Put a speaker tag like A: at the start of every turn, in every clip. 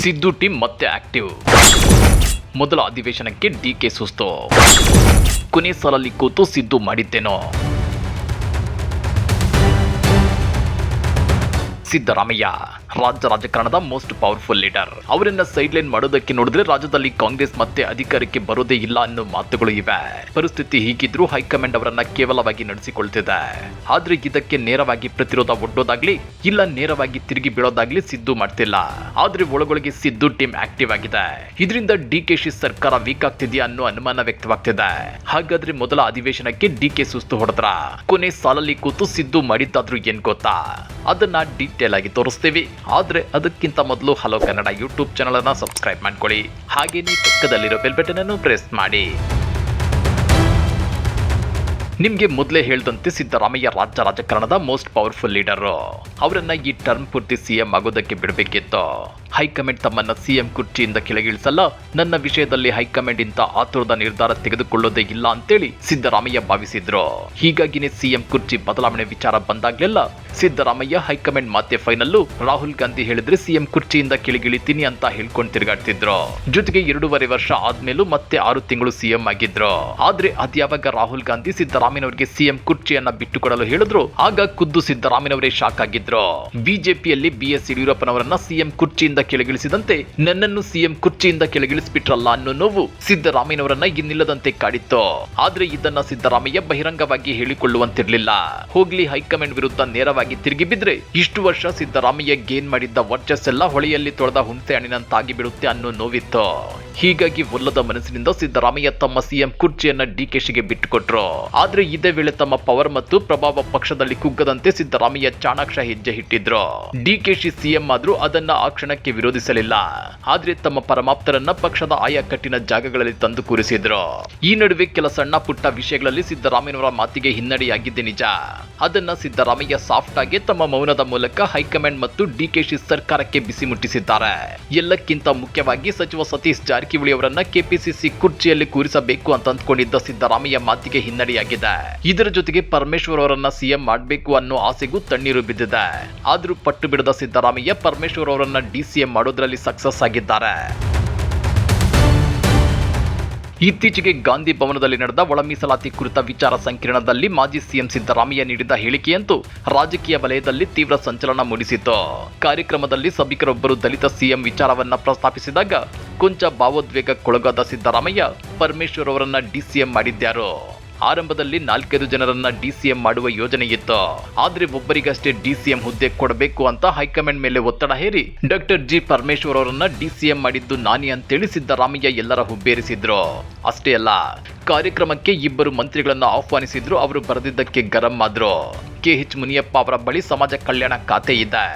A: Siddu team ಮತ್ತೆ active. ಮೊದಲ ಅಧಿವೇಶನಕ್ಕೆ ಡಿಕೆ ಸುಸ್ತು. ಕೊನೆ ಸಾಲಲ್ಲಿ ಕೂತು ಸಿದ್ದು ಮಾಡಿದ್ದೇನೋ. ಸಿದ್ದರಾಮಯ್ಯ ರಾಜ್ಯ ರಾಜಕಾರಣದ ಮೋಸ್ಟ್ ಪವರ್ಫುಲ್ ಲೀಡರ್. ಅವರನ್ನ ಸೈಡ್ ಲೈನ್ ಮಾಡೋದಕ್ಕೆ ನೋಡಿದ್ರೆ ರಾಜ್ಯದಲ್ಲಿ ಕಾಂಗ್ರೆಸ್ ಮತ್ತೆ ಅಧಿಕಾರಕ್ಕೆ ಬರೋದೇ ಇಲ್ಲ ಅನ್ನೋ ಮಾತುಗಳು ಇವೆ. ಪರಿಸ್ಥಿತಿ ಹೀಗಿದ್ರೂ ಹೈಕಮಾಂಡ್ ಅವರನ್ನ ಕೇವಲವಾಗಿ ನಡೆಸಿಕೊಳ್ತಿದೆ. ಆದ್ರೆ ಇದಕ್ಕೆ ನೇರವಾಗಿ ಪ್ರತಿರೋಧ ಒಡ್ಡೋದಾಗ್ಲಿ ಇಲ್ಲ ನೇರವಾಗಿ ತಿರುಗಿ ಬೀಳೋದಾಗ್ಲಿ ಸಿದ್ದು ಮಾಡ್ತಿಲ್ಲ. ಆದ್ರೆ ಒಳಗೊಳಗೆ ಸಿದ್ದು ಟೀಮ್ ಆಕ್ಟಿವ್ ಆಗಿದೆ. ಇದರಿಂದ ಡಿಕೆಶಿ ಸರ್ಕಾರ ವೀಕ್ ಆಗ್ತಿದೆಯಾ ಅನ್ನೋ ಅನುಮಾನ ವ್ಯಕ್ತವಾಗ್ತಿದೆ. ಹಾಗಾದ್ರೆ ಮೊದಲ ಅಧಿವೇಶನಕ್ಕೆ ಡಿಕೆ ಸುಸ್ತು ಹೊಡೆದ್ರ ಕೊನೆ ಸಾಲಲ್ಲಿ ಕೂತು ಸಿದ್ದು ಮಾಡಿದ್ದಾದ್ರೂ ಏನ್ ಗೊತ್ತಾ? ಅದನ್ನ ಡೀಟೇಲ್ ಆಗಿ ತೋರಿಸ್ತೀವಿ. ಆದ್ರೆ ಅದಕ್ಕಿಂತ ಮೊದಲು ಹಲೋ ಕನ್ನಡ ಯೂಟ್ಯೂಬ್ ಚಾನಲ್ ಅನ್ನ ಸಬ್ಸ್ಕ್ರೈಬ್ ಮಾಡ್ಕೊಳ್ಳಿ. ಹಾಗೇನೇ ಪಕ್ಕದಲ್ಲಿರೋ ಬೆಲ್ ಬಟನ್ ಅನ್ನು ಪ್ರೆಸ್ ಮಾಡಿ. ನಿಮ್ಗೆ ಮೊದಲೇ ಹೇಳ್ದಂತೆ ಸಿದ್ದರಾಮಯ್ಯ ರಾಜ್ಯ ರಾಜಕಾರಣದ ಮೋಸ್ಟ್ ಪವರ್ಫುಲ್ ಲೀಡರ್. ಅವರನ್ನ ಈ ಟರ್ಮ್ ಪೂರ್ತಿ ಸಿಎಂ ಆಗೋದಕ್ಕೆ ಬಿಡಬೇಕಿತ್ತು. ಹೈಕಮಾಂಡ್ ತಮ್ಮನ್ನ ಸಿಎಂ ಕುರ್ಚಿಯಿಂದ ಕೆಳಗಿಳಿಸಲ್ಲ. ನನ್ನ ವಿಷಯದಲ್ಲಿ ಹೈಕಮಾಂಡ್ ಇಂತ ಆತುರದ ನಿರ್ಧಾರ ತೆಗೆದುಕೊಳ್ಳೋದೇ ಇಲ್ಲ ಅಂತೇಳಿ ಸಿದ್ದರಾಮಯ್ಯ ಭಾವಿಸಿದ್ರು. ಹೀಗಾಗಿನೇ ಸಿಎಂ ಕುರ್ಚಿ ಬದಲಾವಣೆ ವಿಚಾರ ಬಂದಾಗ್ಲೆಲ್ಲ ಸಿದ್ದರಾಮಯ್ಯ ಹೈಕಮಾಂಡ್ ಮಾತೆ ಫೈನಲ್ಲು ರಾಹುಲ್ ಗಾಂಧಿ ಹೇಳಿದ್ರೆ ಸಿಎಂ ಕುರ್ಚಿಯಿಂದ ಕೆಳಗಿಳಿತೀನಿ ಅಂತ ಹೇಳ್ಕೊಂಡು ತಿರುಗಾಡ್ತಿದ್ರು. ಜೊತೆಗೆ 2.5 ವರ್ಷ ಆದ್ಮೇಲೂ ಮತ್ತೆ 6 ತಿಂಗಳು ಸಿಎಂ ಆಗಿದ್ರು. ಆದ್ರೆ ಅದ್ಯಾವಾಗ ರಾಹುಲ್ ಗಾಂಧಿ ಸಿದ್ದರಾಮಯ್ಯನವರಿಗೆ ಸಿಎಂ ಕುರ್ಚಿಯನ್ನ ಬಿಟ್ಟುಕೊಡಲು ಹೇಳಿದ್ರು ಆಗ ಖುದ್ದು ಸಿದ್ದರಾಮಯ್ಯನವರೇ ಶಾಕ್ ಆಗಿದ್ರು. ಬಿಜೆಪಿಯಲ್ಲಿ BS ಯಡಿಯೂರಪ್ಪನವರನ್ನ ಸಿಎಂ ಕುರ್ಚಿಯಿಂದ ಕೆಳಗಿಳಿಸಿದಂತೆ ನನ್ನನ್ನು ಸಿಎಂ ಕುರ್ಚಿಯಿಂದ ಕೆಳಗಿಳಿಸಿಬಿಟ್ರಲ್ಲ ಅನ್ನೋ ನೋವು ಸಿದ್ದರಾಮಯ್ಯನವರನ್ನ ಇನ್ನಿಲ್ಲದಂತೆ ಕಾಡಿತ್ತು. ಆದ್ರೆ ಇದನ್ನ ಸಿದ್ದರಾಮಯ್ಯ ಬಹಿರಂಗವಾಗಿ ಹೇಳಿಕೊಳ್ಳುವಂತಿರ್ಲಿಲ್ಲ. ಹೋಗ್ಲಿ ಹೈಕಮಾಂಡ್ ವಿರುದ್ಧ ನೇರವಾಗಿ ತಿರುಗಿ ಬಿದ್ರೆ ಇಷ್ಟು ವರ್ಷ ಸಿದ್ದರಾಮಯ್ಯ ಗೇನ್ ಮಾಡಿದ್ದ ವರ್ಚಸ್ಸೆಲ್ಲ ಹೊಳೆಯಲ್ಲಿ ತೊಳೆದ ಹುಣಸೆ ಹಣ್ಣಿನಂತಾಗಿ ಬಿಡುತ್ತೆ ಅನ್ನೋ ನೋವಿತ್ತು. ಹೀಗಾಗಿ ಒಲ್ಲದ ಮನಸ್ಸಿನಿಂದ ಸಿದ್ದರಾಮಯ್ಯ ತಮ್ಮ ಸಿಎಂ ಕುರ್ಚಿಯನ್ನ ಡಿಕೆಶಿಗೆ ಬಿಟ್ಟುಕೊಟ್ರು. ಆದ್ರೆ ಇದೇ ವೇಳೆ ತಮ್ಮ ಪವರ್ ಮತ್ತು ಪ್ರಭಾವ ಪಕ್ಷದಲ್ಲಿ ಕುಗ್ಗದಂತೆ ಸಿದ್ದರಾಮಯ್ಯ ಚಾಣಾಕ್ಷ ಹೆಜ್ಜೆ ಇಟ್ಟಿದ್ರು. ಡಿಕೆಶಿ ಸಿಎಂ ಆದ್ರೂ ಅದನ್ನ ಆ ಕ್ಷಣಕ್ಕೆ ವಿರೋಧಿಸಲಿಲ್ಲ. ಆದ್ರೆ ತಮ್ಮ ಪರಮಾಪ್ತರನ್ನ ಪಕ್ಷದ ಆಯಾ ಕಟ್ಟಿನ ಜಾಗಗಳಲ್ಲಿ ತಂದು ಕೂರಿಸಿದ್ರು. ಈ ನಡುವೆ ಕೆಲ ಸಣ್ಣ ಪುಟ್ಟ ವಿಷಯಗಳಲ್ಲಿ ಸಿದ್ದರಾಮಯ್ಯನವರ ಮಾತಿಗೆ ಹಿನ್ನಡೆಯಾಗಿದ್ದೆ ನಿಜ. ಅದನ್ನ ಸಿದ್ದರಾಮಯ್ಯ ಸಾಫ್ಟ್ ಆಗಿ ತಮ್ಮ ಮೌನದ ಮೂಲಕ ಹೈಕಮಾಂಡ್ ಮತ್ತು ಡಿಕೆಶಿ ಸರ್ಕಾರಕ್ಕೆ ಬಿಸಿ ಮುಟ್ಟಿಸಿದ್ದಾರೆ. ಎಲ್ಲಕ್ಕಿಂತ ಮುಖ್ಯವಾಗಿ ಸಚಿವ ಸತೀಶ್ ಜಾರಕಿಹೊಳಿ ಅವರನ್ನ ಕೆಪಿಸಿಸಿ ಕುರ್ಚಿಯಲ್ಲಿ ಕೂರಿಸಬೇಕು ಅಂತ ಅಂದ್ಕೊಂಡಿದ್ದ ಸಿದ್ದರಾಮಯ್ಯ ಮಾತಿಗೆ ಹಿನ್ನಡೆಯಾಗಿದೆ. ಇದರ ಜೊತೆಗೆ ಪರಮೇಶ್ವರ್ ಅವರನ್ನ ಸಿಎಂ ಮಾಡಬೇಕು ಅನ್ನೋ ಆಸೆಗೂ ತಣ್ಣೀರು ಬಿದ್ದಿದೆ. ಆದ್ರೂ ಪಟ್ಟು ಬಿಡದ ಸಿದ್ದರಾಮಯ್ಯ ಪರಮೇಶ್ವರ್ ಅವರನ್ನ ಡಿಸಿಎಂ ಮಾಡೋದ್ರಲ್ಲಿ ಸಕ್ಸಸ್ ಆಗಿದ್ದಾರೆ. ಇತ್ತೀಚೆಗೆ ಗಾಂಧಿ ಭವನದಲ್ಲಿ ನಡೆದ ಒಳ ಮೀಸಲಾತಿ ಕುರಿತ ವಿಚಾರ ಸಂಕಿರಣದಲ್ಲಿ ಮಾಜಿ ಸಿಎಂ ಸಿದ್ದರಾಮಯ್ಯ ನೀಡಿದ ಹೇಳಿಕೆಯಂತೂ ರಾಜಕೀಯ ವಲಯದಲ್ಲಿ ತೀವ್ರ ಸಂಚಲನ ಮೂಡಿಸಿತು. ಕಾರ್ಯಕ್ರಮದಲ್ಲಿ ಸಭಿಕರೊಬ್ಬರು ದಲಿತ ಸಿಎಂ ವಿಚಾರವನ್ನ ಪ್ರಸ್ತಾಪಿಸಿದಾಗ ಕೊಂಚ ಭಾವೋದ್ವೇಗಕ್ಕೊಳಗಾದ ಸಿದ್ದರಾಮಯ್ಯ ಪರಮೇಶ್ವರ್ ಅವರನ್ನ ಡಿಸಿಎಂ ಮಾಡಿದ್ಯಾರು. ಆರಂಭದಲ್ಲಿ 4-5 ಜನರನ್ನ ಡಿಸಿಎಂ ಮಾಡುವ ಯೋಜನೆ ಇತ್ತು. ಆದ್ರೆ ಒಬ್ಬರಿಗಷ್ಟೇ ಡಿಸಿಎಂ ಹುದ್ದೆ ಕೊಡಬೇಕು ಅಂತ ಹೈಕಮಾಂಡ್ ಮೇಲೆ ಒತ್ತಡ ಹೇರಿ ಡಾಕ್ಟರ್ ಜಿ ಪರಮೇಶ್ವರ್ ಅವರನ್ನ ಡಿಸಿಎಂ ಮಾಡಿದ್ದು ನಾನೇ ಅಂತೇಳಿ ಸಿದ್ದರಾಮಯ್ಯ ಎಲ್ಲರ ಹುಬ್ಬೇರಿಸಿದ್ರು. ಅಷ್ಟೇ ಅಲ್ಲ, ಕಾರ್ಯಕ್ರಮಕ್ಕೆ 2 ಮಂತ್ರಿಗಳನ್ನ ಆಹ್ವಾನಿಸಿದ್ರು. ಅವರು ಬರೆದಿದ್ದಕ್ಕೆ ಗರಂ ಆದ್ರು. KH ಮುನಿಯಪ್ಪ ಅವರ ಬಳಿ ಸಮಾಜ ಕಲ್ಯಾಣ ಖಾತೆ ಇದೆ.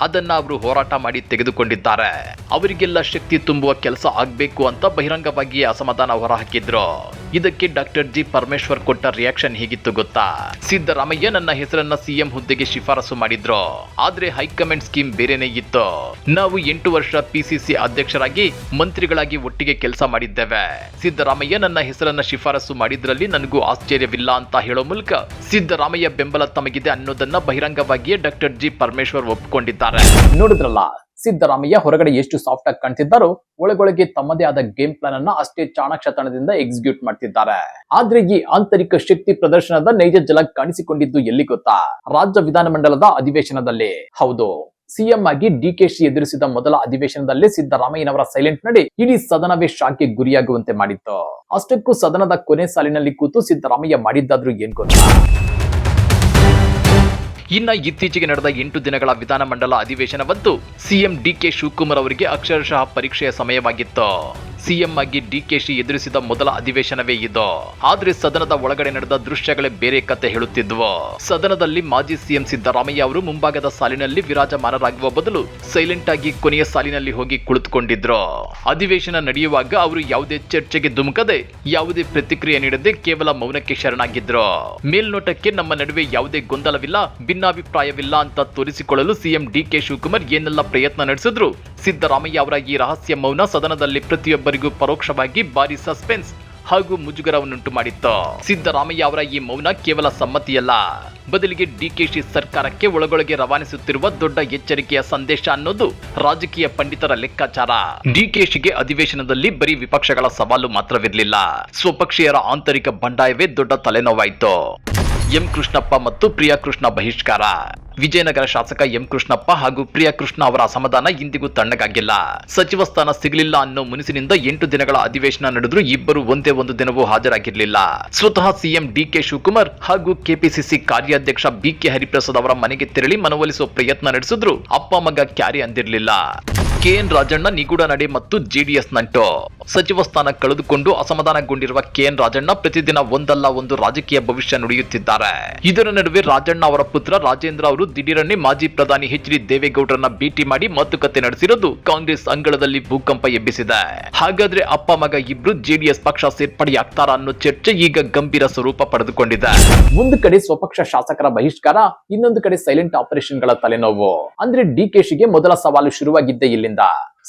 A: ಅದನ್ನ ಅವರು ಹೋರಾಟ ಮಾಡಿ ತೆಗೆದುಕೊಂಡಿದ್ದಾರೆ. ಅವರಿಗೆಲ್ಲ ಶಕ್ತಿ ತುಂಬುವ ಕೆಲಸ ಆಗ್ಬೇಕು ಅಂತ ಬಹಿರಂಗವಾಗಿ ಅಸಮಾಧಾನ ಹೊರಹಾಕಿದ್ರು. ಇದಕ್ಕೆ ಡಾಕ್ಟರ್ ಜಿ ಪರಮೇಶ್ವರ್ ಕೊಟ್ಟ ರಿಯಾಕ್ಷನ್ ಹೀಗಿತ್ತು ಗೊತ್ತಾ? ಸಿದ್ದರಾಮಯ್ಯ ನನ್ನ ಹೆಸರನ್ನ ಸಿಎಂ ಹುದ್ದೆಗೆ ಶಿಫಾರಸು ಮಾಡಿದ್ರು. ಆದ್ರೆ ಹೈಕಮಾಂಡ್ ಸ್ಕೀಮ್ ಬೇರೆನೇ ಇತ್ತು. ನಾವು 8 ವರ್ಷ PCC ಅಧ್ಯಕ್ಷರಾಗಿ ಮಂತ್ರಿಗಳಾಗಿ ಒಟ್ಟಿಗೆ ಕೆಲಸ ಮಾಡಿದ್ದೇವೆ. ಸಿದ್ದರಾಮಯ್ಯ ನನ್ನ ಹೆಸರನ್ನ ಶಿಫಾರಸು ಮಾಡಿದ್ರಲ್ಲಿ ನನಗೂ ಆಶ್ಚರ್ಯವಿಲ್ಲ ಅಂತ ಹೇಳೋ ಮೂಲಕ ಸಿದ್ದರಾಮಯ್ಯ ಬೆಂಬಲ ತಮಗಿದೆ ಅನ್ನೋದನ್ನ ಬಹಿರಂಗವಾಗಿಯೇ ಡಾಕ್ಟರ್ ಜಿ ಪರಮೇಶ್ವರ್ ಒಪ್ಪಿಕೊಂಡಿದ್ದಾರೆ.
B: ನೋಡಿದ್ರಲ್ಲ, ಸಿದ್ದರಾಮಯ್ಯ ಹೊರಗಡೆ ಎಷ್ಟು ಸಾಫ್ಟ್ ಆಗಿ ಕಾಣ್ತಿದ್ದಾರೋ ಒಳಗೊಳಗೆ ತಮ್ಮದೇ ಆದ ಗೇಮ್ ಪ್ಲಾನ್ ಅನ್ನ ಅಷ್ಟೇ ಚಾಣಾಕ್ಷತನದಿಂದ ಎಕ್ಸಿಕ್ಯೂಟ್ ಮಾಡ್ತಿದ್ದಾರೆ. ಆದ್ರೆ ಈ ಆಂತರಿಕ ಶಕ್ತಿ ಪ್ರದರ್ಶನದ ನೈಜ ಜಲಕ್ ಕಾಣಿಸಿಕೊಂಡಿದ್ದು ಎಲ್ಲಿ ಗೊತ್ತಾ? ರಾಜ್ಯ ವಿಧಾನಮಂಡಲದ ಅಧಿವೇಶನದಲ್ಲಿ. ಹೌದು, ಸಿಎಂ ಆಗಿ ಡಿಕೆಶಿ ಎದುರಿಸಿದ ಮೊದಲ ಅಧಿವೇಶನದಲ್ಲೇ ಸಿದ್ದರಾಮಯ್ಯನವರ ಸೈಲೆಂಟ್ ನಡೆ ಇಡೀ ಸದನವೇ ಶಾಕ್ಗೆ ಗುರಿಯಾಗುವಂತೆ ಮಾಡಿತ್ತು. ಅಷ್ಟಕ್ಕೂ ಸದನದ ಕೊನೆ ಸಾಲಿನಲ್ಲಿ ಕೂತು ಸಿದ್ದರಾಮಯ್ಯ ಮಾಡಿದ್ದಾದ್ರೂ ಏನ್ ಗೊತ್ತಾ?
A: ಇನ್ನ ಇತ್ತೀಚೆಗೆ ನಡೆದ 8 ದಿನಗಳ ವಿಧಾನಮಂಡಲ ಅಧಿವೇಶನವಂತೂ ಸಿಎಂ ಡಿಕೆ ಶಿವಕುಮಾರ್ ಅವರಿಗೆ ಅಕ್ಷರಶಃ ಪರೀಕ್ಷೆಯ ಸಮಯವಾಗಿತ್ತು. ಸಿಎಂ ಆಗಿ ಡಿಕೆಶಿ ಎದುರಿಸಿದ ಮೊದಲ ಅಧಿವೇಶನವೇ ಇದು. ಆದ್ರೆ ಸದನದ ಒಳಗಡೆ ನಡೆದ ದೃಶ್ಯಗಳೇ ಬೇರೆ ಕತೆ ಹೇಳುತ್ತಿದ್ವು. ಸದನದಲ್ಲಿ ಮಾಜಿ ಸಿಎಂ ಸಿದ್ದರಾಮಯ್ಯ ಅವರು ಮುಂಭಾಗದ ಸಾಲಿನಲ್ಲಿ ವಿರಾಜಮಾನರಾಗುವ ಬದಲು ಸೈಲೆಂಟ್ ಆಗಿ ಕೊನೆಯ ಸಾಲಿನಲ್ಲಿ ಹೋಗಿ ಕುಳಿತುಕೊಂಡಿದ್ರು. ಅಧಿವೇಶನ ನಡೆಯುವಾಗ ಅವರು ಯಾವುದೇ ಚರ್ಚೆಗೆ ಧುಮುಕದೆ ಯಾವುದೇ ಪ್ರತಿಕ್ರಿಯೆ ನೀಡದೆ ಕೇವಲ ಮೌನಕ್ಕೆ ಶರಣಾಗಿದ್ರು. ಮೇಲ್ನೋಟಕ್ಕೆ ನಮ್ಮ ನಡುವೆ ಯಾವುದೇ ಗೊಂದಲವಿಲ್ಲ, ಭಿನ್ನಾಭಿಪ್ರಾಯವಿಲ್ಲ ಅಂತ ತೋರಿಸಿಕೊಳ್ಳಲು ಸಿಎಂ ಡಿಕೆ ಶಿವಕುಮಾರ್ ಏನೆಲ್ಲ ಪ್ರಯತ್ನ ನಡೆಸಿದ್ರು ಸಿದ್ದರಾಮಯ್ಯ ಅವರ ಈ ರಹಸ್ಯ ಮೌನ ಸದನದಲ್ಲಿ ಪ್ರತಿಯೊಬ್ಬರಿಗೂ ಪರೋಕ್ಷವಾಗಿ ಭಾರಿ ಸಸ್ಪೆನ್ಸ್ ಹಾಗೂ ಮುಜುಗರವನ್ನುಂಟು ಮಾಡಿತ್ತು. ಸಿದ್ದರಾಮಯ್ಯ ಅವರ ಈ ಮೌನ ಕೇವಲ ಸಮ್ಮತಿಯಲ್ಲ, ಬದಲಿಗೆ ಡಿಕೆಶಿ ಸರ್ಕಾರಕ್ಕೆ ಒಳಗೊಳಗೆ ರವಾನಿಸುತ್ತಿರುವ ದೊಡ್ಡ ಎಚ್ಚರಿಕೆಯ ಸಂದೇಶ ಅನ್ನೋದು ರಾಜಕೀಯ ಪಂಡಿತರ ಲೆಕ್ಕಾಚಾರ. ಡಿಕೆಶಿಗೆ ಅಧಿವೇಶನದಲ್ಲಿ ಬರೀ ವಿಪಕ್ಷಗಳ ಸವಾಲು ಮಾತ್ರವಿರಲಿಲ್ಲ, ಸ್ವಪಕ್ಷೀಯರ ಆಂತರಿಕ ಬಂಡಾಯವೇ ದೊಡ್ಡ ತಲೆನೋವಾಯಿತು. ಎಂ ಕೃಷ್ಣಪ್ಪ ಮತ್ತು ಪ್ರಿಯಾ ಕೃಷ್ಣ ಬಹಿಷ್ಕಾರ. ವಿಜಯನಗರ ಶಾಸಕ ಎಂ ಕೃಷ್ಣಪ್ಪ ಹಾಗೂ ಪ್ರಿಯಾ ಕೃಷ್ಣ ಅವರ ಅಸಮಾಧಾನ ಇಂದಿಗೂ ತಣ್ಣಗಾಗಿಲ್ಲ. ಸಚಿವ ಸ್ಥಾನ ಸಿಗಲಿಲ್ಲ ಅನ್ನೋ ಮುನಿಸಿನಿಂದ 8 ದಿನಗಳ ಅಧಿವೇಶನ ನಡೆದರೂ ಇಬ್ಬರು ಒಂದೇ ಒಂದು ದಿನವೂ ಹಾಜರಾಗಿರಲಿಲ್ಲ. ಸ್ವತಃ ಸಿಎಂ ಡಿಕೆ ಶಿವಕುಮಾರ್ ಹಾಗೂ ಕೆಪಿಸಿಸಿ ಕಾರ್ಯಾಧ್ಯಕ್ಷ ಬಿಕೆ ಹರಿಪ್ರಸಾದ್ ಅವರ ಮನೆಗೆ ತೆರಳಿ ಮನವೊಲಿಸುವ ಪ್ರಯತ್ನ ನಡೆಸಿದ್ರು ಅಪ್ಪ ಮಗ ಕ್ಯಾರಿ ಅಂದಿರಲಿಲ್ಲ. ಕೆಎನ್ ರಾಜಣ್ಣ ನಿಗೂಢ ನಡೆ ಮತ್ತು ಜೆಡಿಎಸ್ ನಂಟು. ಸಚಿವ ಸ್ಥಾನ ಕಳೆದುಕೊಂಡು ಅಸಮಾಧಾನಗೊಂಡಿರುವ ಕೆಎನ್ ರಾಜಣ್ಣ ಪ್ರತಿದಿನ ಒಂದಲ್ಲ ಒಂದು ರಾಜಕೀಯ ಭವಿಷ್ಯ ನುಡಿಯುತ್ತಿದ್ದಾರೆ. ಇದರ ನಡುವೆ ರಾಜಣ್ಣ ಅವರ ಪುತ್ರ ರಾಜೇಂದ್ರ ಅವರು ದಿಢೀರನ್ನೇ ಮಾಜಿ ಪ್ರಧಾನಿ ಎಚ್.ಡಿ. ದೇವೇಗೌಡರನ್ನ ಭೇಟಿ ಮಾಡಿ ಮಾತುಕತೆ ನಡೆಸಿರೋದು ಕಾಂಗ್ರೆಸ್ ಅಂಗಳದಲ್ಲಿ ಭೂಕಂಪ ಎಬ್ಬಿಸಿದೆ. ಹಾಗಾದ್ರೆ ಅಪ್ಪ ಮಗ ಇಬ್ರು ಜೆಡಿಎಸ್ ಪಕ್ಷ ಸೇರ್ಪಡೆಯಾಗ್ತಾರಾ ಅನ್ನೋ ಚರ್ಚೆ ಈಗ ಗಂಭೀರ ಸ್ವರೂಪ ಪಡೆದುಕೊಂಡಿದೆ.
B: ಒಂದು ಕಡೆ ಸ್ವಪಕ್ಷ ಶಾಸಕರ ಬಹಿಷ್ಕಾರ, ಇನ್ನೊಂದು ಕಡೆ ಸೈಲೆಂಟ್ ಆಪರೇಷನ್ ಗಳ ತಲೆನೋವು. ಅಂದ್ರೆ ಡಿಕೆಶಿಗೆ ಮೊದಲ ಸವಾಲು ಶುರುವಾಗಿದ್ದೇ ಇಲ್ಲಿಂದ.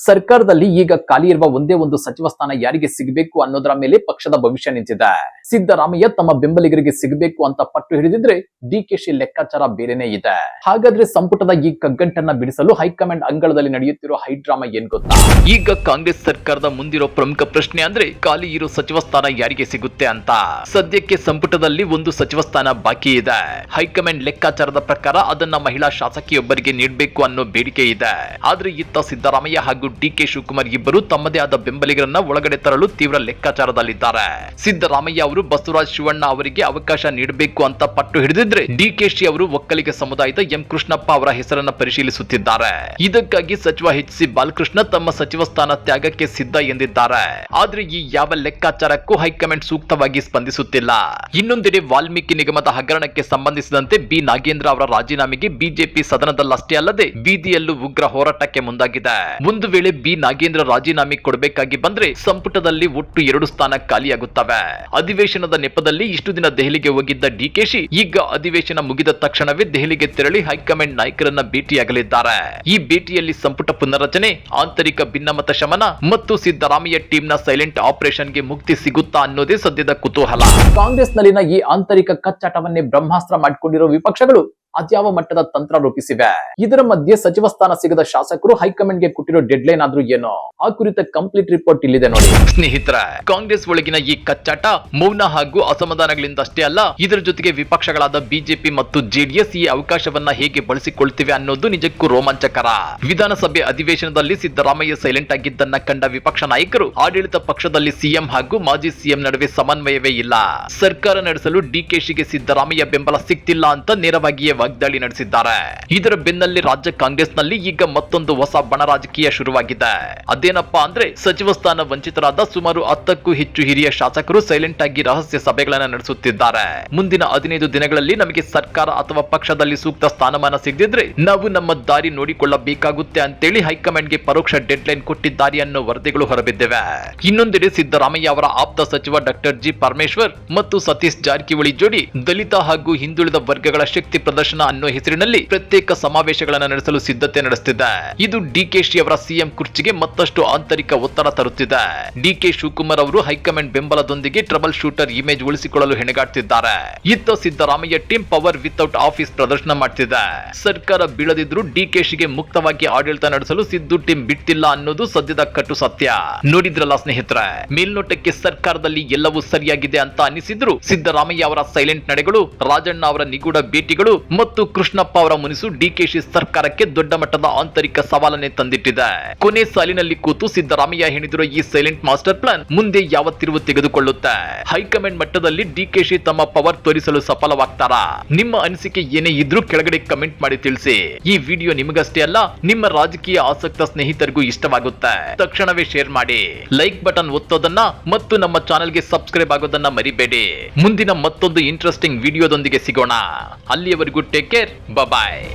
B: ಸರ್ಕಾರದಲ್ಲಿ ಈಗ ಖಾಲಿ ಇರುವ ಒಂದೇ ಒಂದು ಸಚಿವ ಸ್ಥಾನ ಯಾರಿಗೆ ಸಿಗಬೇಕು ಅನ್ನೋದರ ಮೇಲೆ ಪಕ್ಷದ ಭವಿಷ್ಯ ನಿಂತಿದೆ. ಸಿದ್ದರಾಮಯ್ಯ ತಮ್ಮ ಬೆಂಬಲಿಗರಿಗೆ ಸಿಗಬೇಕು ಅಂತ ಪಟ್ಟು ಹಿಡಿದಿದ್ರೆ ಡಿಕೆಶಿ ಲೆಕ್ಕಾಚಾರ ಬೇರೆನೇ ಇದೆ. ಹಾಗಾದ್ರೆ ಸಂಪುಟದ ಈ ಕಗ್ಗಂಟನ್ನ ಬಿಡಿಸಲು ಹೈಕಮಾಂಡ್ ಅಂಗಳದಲ್ಲಿ ನಡೆಯುತ್ತಿರೋ ಹೈಡ್ರಾಮಾ ಏನ್ ಗೊತ್ತಾ?
A: ಈಗ ಕಾಂಗ್ರೆಸ್ ಸರ್ಕಾರದ ಮುಂದಿರೋ ಪ್ರಮುಖ ಪ್ರಶ್ನೆ ಅಂದ್ರೆ ಖಾಲಿ ಇರೋ ಸಚಿವ ಸ್ಥಾನ ಯಾರಿಗೆ ಸಿಗುತ್ತೆ ಅಂತ. ಸದ್ಯಕ್ಕೆ ಸಂಪುಟದಲ್ಲಿ ಒಂದು ಸಚಿವ ಸ್ಥಾನ ಬಾಕಿ ಇದೆ. ಹೈಕಮಾಂಡ್ ಲೆಕ್ಕಾಚಾರದ ಪ್ರಕಾರ ಅದನ್ನ ಮಹಿಳಾ ಶಾಸಕಿಯೊಬ್ಬರಿಗೆ ನೀಡಬೇಕು ಅನ್ನೋ ಬೇಡಿಕೆ ಇದೆ. ಆದ್ರೆ ಇತ್ತ ಸಿದ್ದರಾಮಯ್ಯ ಹಾಗೂ ಡಿಕೆ ಶಿವಕುಮಾರ್ ಇಬ್ಬರು ತಮ್ಮದೇ ಆದ ಬೆಂಬಲಿಗರನ್ನ ಒಳಗಡೆ ತರಲು ತೀವ್ರ ಲೆಕ್ಕಾಚಾರದಲ್ಲಿದ್ದಾರೆ. ಸಿದ್ದರಾಮಯ್ಯ ಅವರು ಬಸವರಾಜ್ ಶಿವಣ್ಣ ಅವರಿಗೆ ಅವಕಾಶ ನೀಡಬೇಕು ಅಂತ ಪಟ್ಟು ಹಿಡಿದಿದ್ರೆ, ಡಿಕೆಶಿ ಅವರು ಒಕ್ಕಲಿಗ ಸಮುದಾಯದ ಎಂ ಕೃಷ್ಣಪ್ಪ ಅವರ ಹೆಸರನ್ನ ಪರಿಶೀಲಿಸುತ್ತಿದ್ದಾರೆ. ಇದಕ್ಕಾಗಿ ಸಚಿವ ಎಚ್.ಸಿ. ಬಾಲಕೃಷ್ಣ ತಮ್ಮ ಸಚಿವ ಸ್ಥಾನ ತ್ಯಾಗಕ್ಕೆ ಸಿದ್ಧ ಎಂದಿದ್ದಾರೆ. ಆದ್ರೆ ಈ ಯಾವ ಲೆಕ್ಕಾಚಾರಕ್ಕೂ ಹೈಕಮಾಂಡ್ ಸೂಕ್ತವಾಗಿ ಸ್ಪಂದಿಸುತ್ತಿಲ್ಲ. ಇನ್ನೊಂದೆಡೆ ವಾಲ್ಮೀಕಿ ನಿಗಮದ ಹಗರಣಕ್ಕೆ ಸಂಬಂಧಿಸಿದಂತೆ ಬಿ ನಾಗೇಂದ್ರ ಅವರ ರಾಜೀನಾಮೆಗೆ ಬಿಜೆಪಿ ಸದನದಲ್ಲಷ್ಟೇ ಅಲ್ಲದೆ ಬೀದಿಯಲ್ಲೂ ಉಗ್ರ ಹೋರಾಟಕ್ಕೆ ಮುಂದಾಗಿದೆ. ಒಂದು ವೇಳೆ ಬಿ ನಾಗೇಂದ್ರ ರಾಜೀನಾಮೆ ಕೊಡಬೇಕಾಗಿ ಬಂದ್ರೆ ಸಂಪುಟದಲ್ಲಿ ಒಟ್ಟು 2 ಸ್ಥಾನ ಖಾಲಿಯಾಗುತ್ತವೆ. ಅಧಿವೇಶನದ ನೆಪದಲ್ಲಿ ಇಷ್ಟು ದಿನ ದೆಹಲಿಗೆ ಹೋಗಿದ್ದ ಡಿಕೆಶಿ ಈಗ ಅಧಿವೇಶನ ಮುಗಿದ ತಕ್ಷಣವೇ ದೆಹಲಿಗೆ ತೆರಳಿ ಹೈಕಮಾಂಡ್ ನಾಯಕರನ್ನ ಭೇಟಿಯಾಗಲಿದ್ದಾರೆ. ಈ ಭೇಟಿಯಲ್ಲಿ ಸಂಪುಟ ಪುನರ್ರಚನೆ, ಆಂತರಿಕ ಭಿನ್ನಮತ ಶಮನ ಮತ್ತು ಸಿದ್ದರಾಮಯ್ಯ ಟೀಮ್ನ ಸೈಲೆಂಟ್ ಆಪರೇಷನ್ಗೆ ಮುಕ್ತಿ ಸಿಗುತ್ತಾ ಅನ್ನೋದೇ ಸದ್ಯದ ಕುತೂಹಲ.
B: ಕಾಂಗ್ರೆಸ್ ನಲ್ಲಿನ ಈ ಆಂತರಿಕ ಕಚ್ಚಾಟವನ್ನೇ ಬ್ರಹ್ಮಾಸ್ತ್ರ ಮಾಡಿಕೊಂಡಿರೋ ವಿಪಕ್ಷಗಳು ಅದ್ಯಾವ ಮಟ್ಟದ ತಂತ್ರ ರೂಪಿಸಿವೆ. ಇದರ ಮಧ್ಯೆ ಸಚಿವ ಸ್ಥಾನ ಸಿಗದ ಶಾಸಕರು ಹೈಕಮಾಂಡ್ಗೆ ಕೊಟ್ಟಿರೋ ಡೆಡ್ಲೈನ್ ಆದ್ರೂ ಏನೋ? ಆ ಕುರಿತ ಕಂಪ್ಲೀಟ್ ರಿಪೋರ್ಟ್ ಇಲ್ಲಿದೆ ನೋಡಿ.
A: ಸ್ನೇಹಿತರ, ಕಾಂಗ್ರೆಸ್ ಒಳಗಿನ ಈ ಕಚ್ಚಾಟ ಮೌನ ಹಾಗೂ ಅಸಮಾಧಾನಗಳಿಂದಷ್ಟೇ ಅಲ್ಲ, ಇದರ ಜೊತೆಗೆ ವಿಪಕ್ಷಗಳಾದ ಬಿಜೆಪಿ ಮತ್ತು ಜೆಡಿಎಸ್ ಈ ಅವಕಾಶವನ್ನ ಹೇಗೆ ಬಳಸಿಕೊಳ್ತಿವೆ ಅನ್ನೋದು ನಿಜಕ್ಕೂ ರೋಮಾಂಚಕರ. ವಿಧಾನಸಭೆ ಅಧಿವೇಶನದಲ್ಲಿ ಸಿದ್ದರಾಮಯ್ಯ ಸೈಲೆಂಟ್ ಆಗಿದ್ದನ್ನ ಕಂಡ ವಿಪಕ್ಷ ನಾಯಕರು ಆಡಳಿತ ಪಕ್ಷದಲ್ಲಿ ಸಿಎಂ ಹಾಗೂ ಮಾಜಿ ಸಿಎಂ ನಡುವೆ ಸಮನ್ವಯವೇ ಇಲ್ಲ, ಸರ್ಕಾರ ನಡೆಸಲು ಡಿಕೆಶಿಗೆ ಸಿದ್ದರಾಮಯ್ಯ ಬೆಂಬಲ ಸಿಗ್ತಿಲ್ಲ ಅಂತ ನೇರವಾಗಿಯೇ ವಾಗ್ದಾಳಿ ನಡೆಸಿದ್ದಾರೆ. ಇದರ ಬೆನ್ನಲ್ಲೇ ರಾಜ್ಯ ಕಾಂಗ್ರೆಸ್ನಲ್ಲಿ ಈಗ ಮತ್ತೊಂದು ಹೊಸ ಬಣ ರಾಜಕೀಯ ಶುರುವಾಗಿದೆ. ಅದೇನಪ್ಪಾ ಅಂದ್ರೆ, ಸಚಿವ ಸ್ಥಾನ ವಂಚಿತರಾದ ಸುಮಾರು 10ಕ್ಕೂ ಹೆಚ್ಚು ಹಿರಿಯ ಶಾಸಕರು ಸೈಲೆಂಟ್ ಆಗಿ ರಹಸ್ಯ ಸಭೆಗಳನ್ನ ನಡೆಸುತ್ತಿದ್ದಾರೆ. ಮುಂದಿನ 15 ದಿನಗಳಲ್ಲಿ ನಮಗೆ ಸರ್ಕಾರ ಅಥವಾ ಪಕ್ಷದಲ್ಲಿ ಸೂಕ್ತ ಸ್ಥಾನಮಾನ ಸಿಗದಿದ್ರೆ ನಾವು ನಮ್ಮ ದಾರಿ ನೋಡಿಕೊಳ್ಳಬೇಕಾಗುತ್ತೆ ಅಂತೇಳಿ ಹೈಕಮಾಂಡ್ಗೆ ಪರೋಕ್ಷ ಡೆಡ್ಲೈನ್ ಕೊಟ್ಟಿದ್ದಾರೆ ಅನ್ನೋ ವರದಿಗಳು ಹೊರಬಿದ್ದಿವೆ. ಇನ್ನೊಂದೆಡೆ ಸಿದ್ದರಾಮಯ್ಯ ಅವರ ಆಪ್ತ ಸಚಿವ ಡಾಕ್ಟರ್ ಜಿ ಪರಮೇಶ್ವರ್ ಮತ್ತು ಸತೀಶ್ ಜಾರಕಿಹೊಳಿ ಜೋಡಿ ದಲಿತ ಹಾಗೂ ಹಿಂದುಳಿದ ವರ್ಗಗಳ ಶಕ್ತಿ ಪ್ರದರ್ಶನ ಅನ್ನೋ ಹೆಸರಿನಲ್ಲಿ ಪ್ರತ್ಯೇಕ ಸಮಾವೇಶಗಳನ್ನು ನಡೆಸಲು ಸಿದ್ಧತೆ ನಡೆಸುತ್ತಿದೆ. ಇದು ಡಿಕೆಶಿ ಅವರ ಸಿಎಂ ಕುರ್ಚಿಗೆ ಮತ್ತಷ್ಟು ಆಂತರಿಕ ಒತ್ತಡ ತರುತ್ತಿದೆ. ಡಿಕೆ ಶಿವಕುಮಾರ್ ಅವರು ಹೈಕಮಾಂಡ್ ಬೆಂಬಲದೊಂದಿಗೆ ಟ್ರಬಲ್ ಶೂಟರ್ ಇಮೇಜ್ ಉಳಿಸಿಕೊಳ್ಳಲು ಹೆಣಗಾಡ್ತಿದ್ದಾರೆ. ಇತ್ತ Siddaramaiah team power without office ಪ್ರದರ್ಶನ ಮಾಡ್ತಿದೆ. ಸರ್ಕಾರ ಬೀಳದಿದ್ರು ಡಿಕೆಶಿಗೆ ಮುಕ್ತವಾಗಿ ಆಡಳಿತ ನಡೆಸಲು ಸಿದ್ದು ಟೀಮ್ ಬಿಟ್ಟಿಲ್ಲ ಅನ್ನೋದು ಸದ್ಯದ ಕಟು ಸತ್ಯ. ನೋಡಿದ್ರಲ್ಲ ಸ್ನೇಹಿತರೆ, ಮೇಲ್ನೋಟಕ್ಕೆ ಸರ್ಕಾರದಲ್ಲಿ ಎಲ್ಲವೂ ಸರಿಯಾಗಿದೆ ಅಂತ ಅನಿಸಿದ್ರು ಸಿದ್ದರಾಮಯ್ಯ ಅವರ ಸೈಲೆಂಟ್ ನಡೆಗಳು, ರಾಜಣ್ಣ ಅವರ ನಿಗೂಢ ಭೇಟಿಗಳು ಮತ್ತು ಕೃಷ್ಣಪ್ಪ ಅವರ ಮುನಿಸು ಡಿಕೆಶಿ ಸರ್ಕಾರಕ್ಕೆ ದೊಡ್ಡ ಮಟ್ಟದ ಆಂತರಿಕ ಸವಾಲನ್ನೇ ತಂದಿಟ್ಟಿದೆ. ಕೊನೆ ಸಾಲಿನಲ್ಲಿ ಕೂತು ಸಿದ್ದರಾಮಯ್ಯ ಹೆಣಿದಿರೋ ಈ ಸೈಲೆಂಟ್ ಮಾಸ್ಟರ್ ಪ್ಲಾನ್ ಮುಂದೆ ಯಾವ ತಿರುವು ತೆಗೆದುಕೊಳ್ಳುತ್ತೆ? ಹೈಕಮಾಂಡ್ ಮಟ್ಟದಲ್ಲಿ ಡಿಕೆಶಿ ತಮ್ಮ ಪವರ್ ತೋರಿಸಲು ಸಫಲವಾಗ್ತಾರಾ? ನಿಮ್ಮ ಅನಿಸಿಕೆ ಏನೇ ಇದ್ರೂ ಕೆಳಗಡೆ ಕಮೆಂಟ್ ಮಾಡಿ ತಿಳಿಸಿ. ಈ ವಿಡಿಯೋ ನಿಮಗಷ್ಟೇ ಅಲ್ಲ, ನಿಮ್ಮ ರಾಜಕೀಯ ಆಸಕ್ತ ಸ್ನೇಹಿತರಿಗೂ ಇಷ್ಟವಾಗುತ್ತೆ. ತಕ್ಷಣವೇ ಶೇರ್ ಮಾಡಿ, ಲೈಕ್ ಬಟನ್ ಒತ್ತೋದನ್ನ ಮತ್ತು ನಮ್ಮ ಚಾನೆಲ್ಗೆ ಸಬ್ಸ್ಕ್ರೈಬ್ ಆಗೋದನ್ನ ಮರಿಬೇಡಿ. ಮುಂದಿನ ಮತ್ತೊಂದು ಇಂಟ್ರೆಸ್ಟಿಂಗ್ ವಿಡಿಯೋದೊಂದಿಗೆ ಸಿಗೋಣ. ಅಲ್ಲಿಯವರೆಗೂ ಟೇಕ್ ಕೇರ್, ಬಾಯ್.